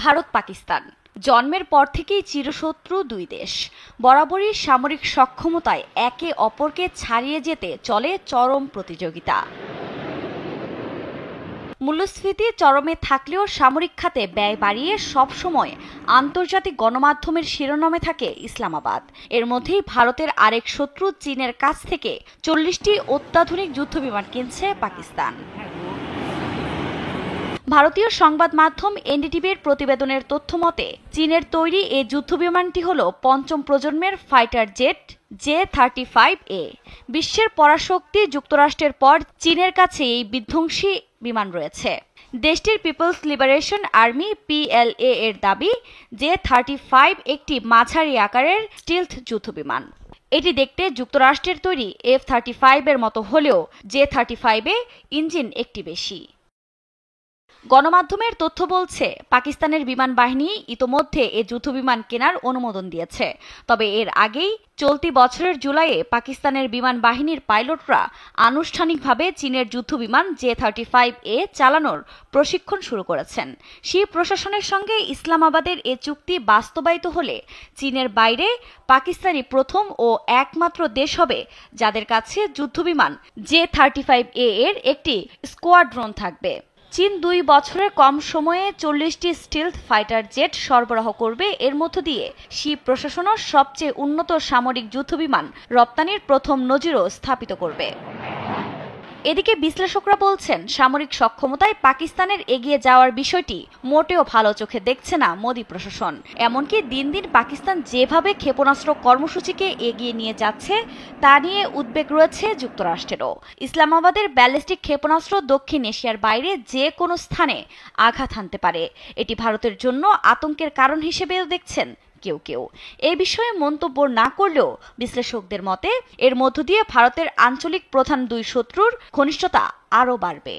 ভারত পাকিস্তান জন্মের পর থেকেই চিরশত্রু দুই দেশ। বরাবরই সামরিক সক্ষমতায় একে অপরকে ছাড়িয়ে যেতে চলে চরম প্রতিযোগিতা। মূল্যস্ফীতি চরমে থাকলেও সামরিক খাতে ব্যয় বাড়িয়ে সবসময় আন্তর্জাতিক গণমাধ্যমের শিরোনামে থাকে ইসলামাবাদ। এর মধ্যেই ভারতের আরেক শত্রু চীনের কাছ থেকে 40টি অত্যাধুনিক যুদ্ধবিমান কিনছে পাকিস্তান। ভারতীয় সংবাদ মাধ্যম এনডিটিভির প্রতিবেদনের তথ্যমতে চীনের তৈরি এই যুদ্ধবিমানটি হল পঞ্চম প্রজন্মের ফাইটার জেট J-35A। বিশ্বের পরাশক্তি যুক্তরাষ্ট্রের পর চীনের কাছে এই বিধ্বংসী বিমান রয়েছে। দেশটির পিপলস লিবারেশন আর্মি PLA এর দাবি J-35 একটি মাঝারি আকারের স্টিলথ যুদ্ধবিমান। এটি দেখতে যুক্তরাষ্ট্রের তৈরি F-35 এর মতো হলেও J-35 ইঞ্জিন একটি বেশি। গণমাধ্যমের তথ্য বলছে পাকিস্তানের বিমান বাহিনী ইতোমধ্যে এ যুদ্ধবিমান কেনার অনুমোদন দিয়েছে। তবে এর আগেই চলতি বছরের জুলাইয়ে পাকিস্তানের বিমান বাহিনীর পাইলটরা আনুষ্ঠানিকভাবে চীনের যুদ্ধবিমান J-35A চালানোর প্রশিক্ষণ শুরু করেছেন। শি প্রশাসনের সঙ্গে ইসলামাবাদের এ চুক্তি বাস্তবায়িত হলে চীনের বাইরে পাকিস্তানই প্রথম ও একমাত্র দেশ হবে যাদের কাছে যুদ্ধবিমান J-35A এর একটি স্কোয়াড্রন থাকবে। চীন 2 বছরের কম সময়ে 40টি স্টিলথ ফাইটার জেট সরবরাহ করবে। এর মধ্য দিয়ে শি প্রশাসনও সবচেয়ে উন্নত সামরিক যুদ্ধবিমান রপ্তানির প্রথম নজিরও স্থাপিত করবে। এদিকে বিশ্লেষকরা বলছেন সামরিক সক্ষমতায় পাকিস্তানের এগিয়ে যাওয়ার বিষয়টি মোটেও ভালো চোখে দেখছে না মোদি প্রশাসন। এমনকি দিন দিন পাকিস্তান যেভাবে ক্ষেপণাস্ত্র কর্মসূচিকে এগিয়ে নিয়ে যাচ্ছে তা নিয়ে উদ্বেগ রয়েছে যুক্তরাষ্ট্রেরও। ইসলামাবাদের ব্যালিস্টিক ক্ষেপণাস্ত্র দক্ষিণ এশিয়ার বাইরে যে কোনো স্থানে আঘাত হানতে পারে। এটি ভারতের জন্য আতঙ্কের কারণ হিসেবেও দেখছেন কেউ কেউ। এই বিষয়ে মন্তব্য না করলেও বিশ্লেষকদের মতে এর মধ্য দিয়ে ভারতের আঞ্চলিক প্রধান দুই শত্রুর ঘনিষ্ঠতা আরও বাড়বে।